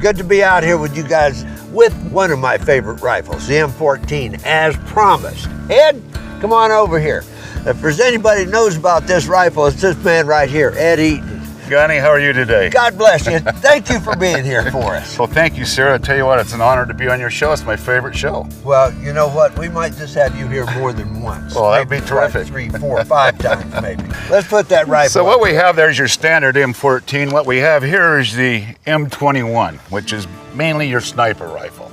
good to be out here with you guys with one of my favorite rifles, the M14, as promised. Ed, come on over here. If there's anybody who knows about this rifle, it's this man right here, Ed Eaton. Gunny, how are you today? God bless you. Thank you for being here for us. Well, thank you, sir. I tell you what, it's an honor to be on your show. It's my favorite show. Well, you know what? We might just have you here more than once. Well, that'd be maybe terrific. 3, 4, 5 times maybe. Let's put that rifle So what we have there is your standard M14. What we have here is the M21, which is mainly your sniper rifle.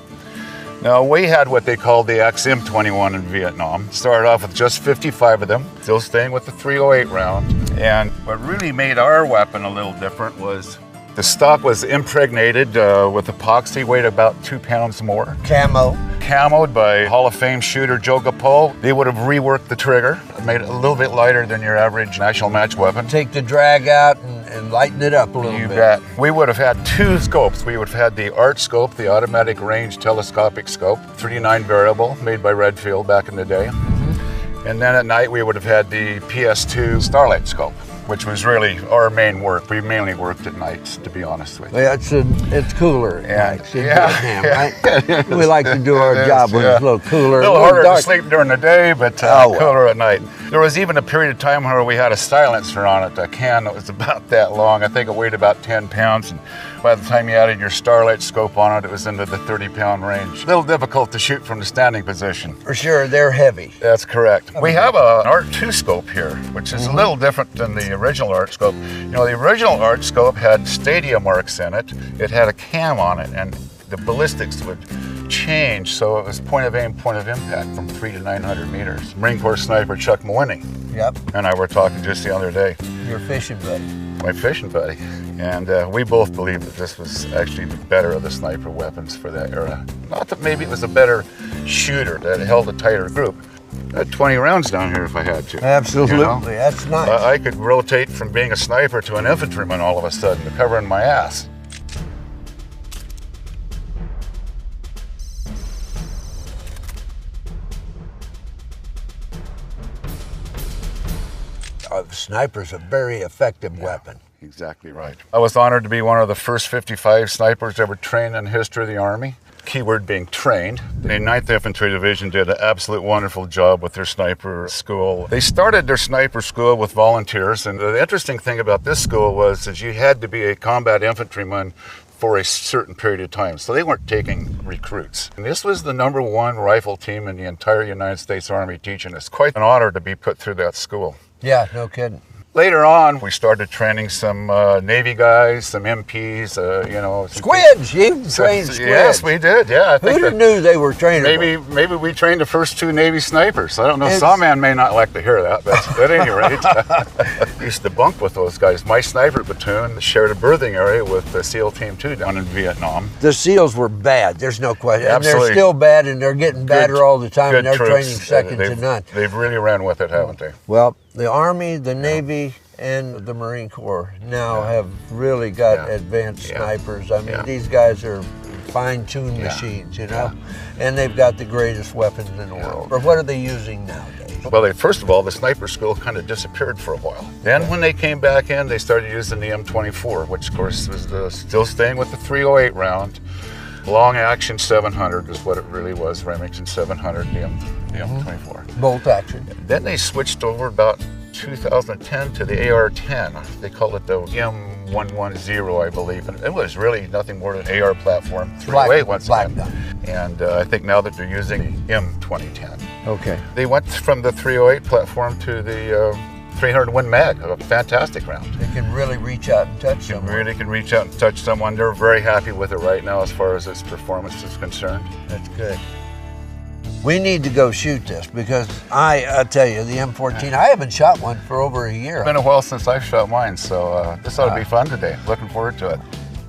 Now, we had what they called the XM21 in Vietnam. Started off with just 55 of them, still staying with the 308 round. And what really made our weapon a little different was the stock was impregnated with epoxy, weighed about 2 pounds more. Camoed by Hall of Fame shooter Joe Gapol. They would have reworked the trigger, made it a little bit lighter than your average national match weapon. Take the drag out and lighten it up a little bit. You bet. We would have had 2 scopes. We would have had the ART scope, the automatic range telescopic scope, 39 variable, made by Redfield back in the day. And then at night we would have had the PS2 Starlight scope, which was really our main work. We mainly worked at nights, to be honest with you. Well, it's cooler at nights in Vietnam, yeah. right? We like to do our job when it's a little cooler. A little harder to sleep during the day, but cooler at night. There was even a period of time where we had a silencer on it, a can that was about that long. I think it weighed about 10 pounds. And by the time you added your Starlight scope on it, it was into the 30-pound range. A little difficult to shoot from the standing position. For sure, they're heavy. That's correct. We have an ART 2 scope here, which is a little different than the original ART scope. You know, the original ART scope had stadia marks in it. It had a cam on it, and the ballistics would change, so it was point of aim, point of impact from 300 to 900 meters. Marine Corps sniper Chuck Mawhinney and I were talking just the other day. Your fishing buddy. My fishing buddy. And we both believed that this was actually the better of the sniper weapons for that era. Not that maybe it was a better shooter, that it held a tighter group. I had 20 rounds down here if I had to. Absolutely, you know? That's nice. I could rotate from being a sniper to an infantryman all of a sudden, covering my ass. The sniper's a very effective weapon. Exactly right. I was honored to be one of the first 55 snipers ever trained in the history of the Army. Keyword being trained. The 9th Infantry Division did an absolute wonderful job with their sniper school. They started their sniper school with volunteers, and the interesting thing about this school was that you had to be a combat infantryman for a certain period of time, so they weren't taking recruits. And this was the #1 rifle team in the entire United States Army teaching. It's quite an honor to be put through that school. Yeah, no kidding. Later on, we started training some Navy guys, some MPs, you know. Squids! You trained squids. Yes, we did, yeah. Who knew they were trainable? Maybe we trained the first 2 Navy snipers. I don't know, Sawman may not like to hear that, but at any rate, I used to bunk with those guys. My sniper platoon shared a berthing area with the SEAL Team 2 down in Vietnam. The SEALs were bad, there's no question. Absolutely. And they're still bad, and they're getting badder all the time, and they're troops. training second to none. They've really ran with it, haven't they? Well, the Army, the Navy, and the Marine Corps now have really got advanced snipers. I mean, these guys are fine-tuned machines, you know? And they've got the greatest weapons in the world. But what are they using nowadays? Well, first of all, the sniper school kind of disappeared for a while. Then when they came back in, they started using the M24, which of course was still staying with the 308 round. Long action 700 is what it really was, Remington 700, the M24. Bolt action. Then they switched over about 2010 to the AR-10. They call it the M110, I believe. And it was really nothing more than an AR platform, 308 once again. And I think now that they're using the M2010. Okay. They went from the 308 platform to the 300 Win Mag, a fantastic round. They can really reach out and touch someone. Really can reach out and touch someone. They're very happy with it right now as far as its performance is concerned. That's good. We need to go shoot this because I tell you, the M14, I haven't shot one for over a year. It's been a while since I've shot mine, so this ought to be fun today. Looking forward to it.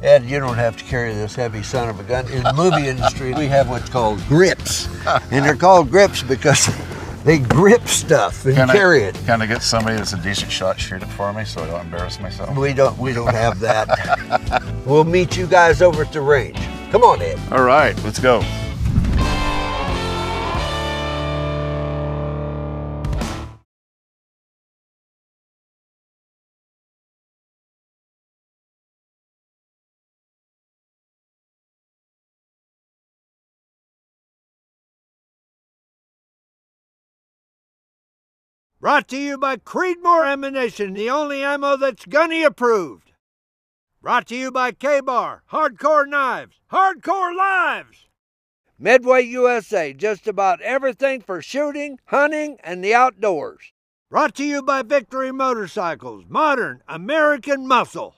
Ed, you don't have to carry this heavy son of a gun. In the movie industry, we have what's called grips. And they're called grips because they grip stuff and carry it. Can I get somebody that's a decent shot shoot it for me so I don't embarrass myself? We don't have that. We'll meet you guys over at the range. Come on, Ed. All right, let's go. Brought to you by Creedmoor Ammunition, the only ammo that's Gunny approved. Brought to you by K-Bar, Hardcore Knives, Hardcore Lives. Midway USA, just about everything for shooting, hunting, and the outdoors. Brought to you by Victory Motorcycles, modern American muscle.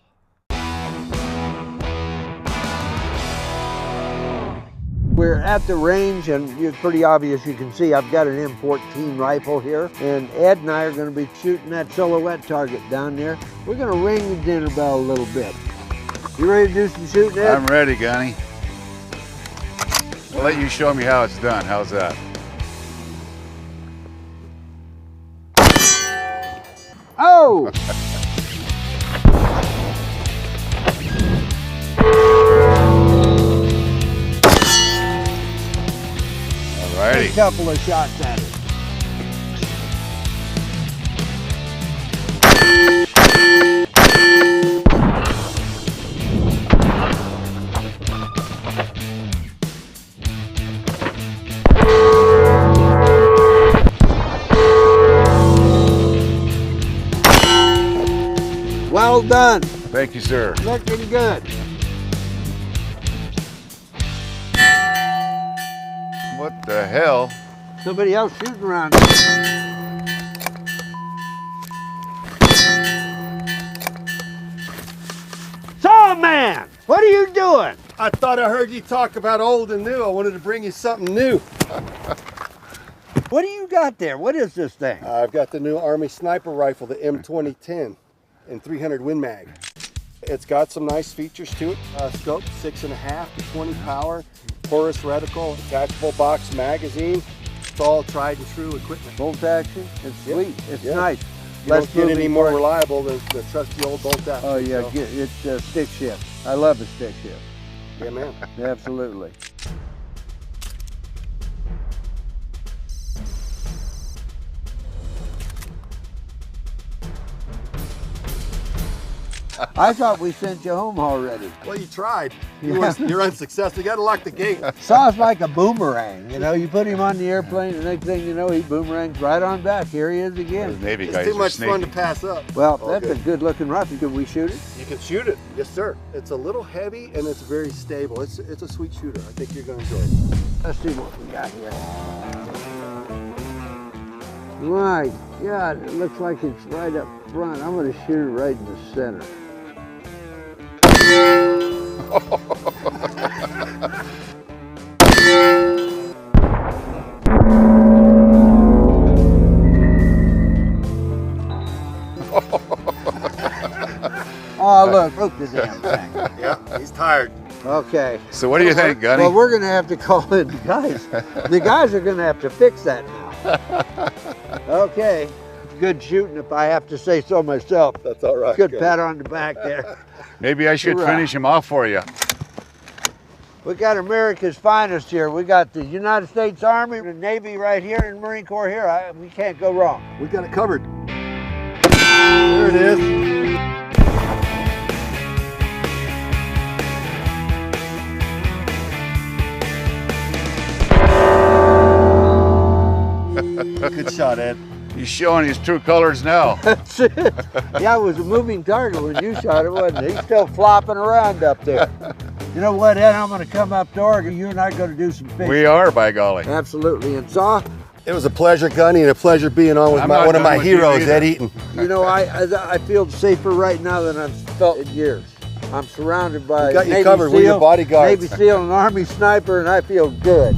We're at the range, and it's pretty obvious. You can see I've got an M14 rifle here, and Ed and I are going to be shooting that silhouette target down there. We're going to ring the dinner bell a little bit. You ready to do some shooting, Ed? I'm ready, Gunny. I'll let you show me how it's done. How's that? Oh! Alrighty. A couple of shots at it. Well done. Thank you, sir. Looking good. What the hell? Somebody else shooting around. Sawman, what are you doing? I thought I heard you talk about old and new. I wanted to bring you something new. What do you got there? What is this thing? I've got the new Army sniper rifle, the M2010 in 300 Win Mag. It's got some nice features to it. Scope 6.5 to 20 power, porous reticle, attachable box magazine. It's all tried and true equipment. Bolt action? It's sweet. It's Yep. nice. You don't get any more reliable than the trusty old bolt action. Oh yeah, so. it's a stick shift. I love a stick shift. Yeah, man. Absolutely. I thought we sent you home already. Well, you tried. Yeah. You're unsuccessful. You got to lock the gate. Saw's like a boomerang, you know. You put him on the airplane, the next thing you know, he boomerangs right on back. Here he is again. Those Navy It's guys too are much sneaky. fun to pass up. Well, All that's good. a good-looking rifle. Could we shoot it? You can shoot it. Yes, sir. It's a little heavy and it's very stable. It's a sweet shooter. I think you're going to enjoy it. Let's see what we got here. My God, it looks like it's right up front. I'm going to shoot it right in the center. Oh, look, broke the damn thing. Yeah, he's tired. Okay. So what do you think, Gunny? Well, we're going to have to call in the guys. The guys are going to have to fix that now. Okay. Good shooting, if I have to say so myself. That's all right. Good pat on the back there. Maybe I should Hoorah. finish him off for you. We got America's finest here. We got the United States Army, the Navy right here, and Marine Corps here. We can't go wrong. We got it covered. There it is. Good shot, Ed. He's showing his true colors now. That's it. Yeah, it was a moving target when you shot it, wasn't it? He's still flopping around up there. You know what, Ed? I'm going to come up to Oregon. You and I are going to do some fishing. We are, by golly. Absolutely. And Saw, It was a pleasure, Gunny, and a pleasure being on with I'm not one of done my with you heroes, either. Ed Eaton. you know, I feel safer right now than I've felt in years. I'm surrounded by We got you Navy covered. SEAL, We're your bodyguards. Navy SEAL and Army sniper, and I feel good.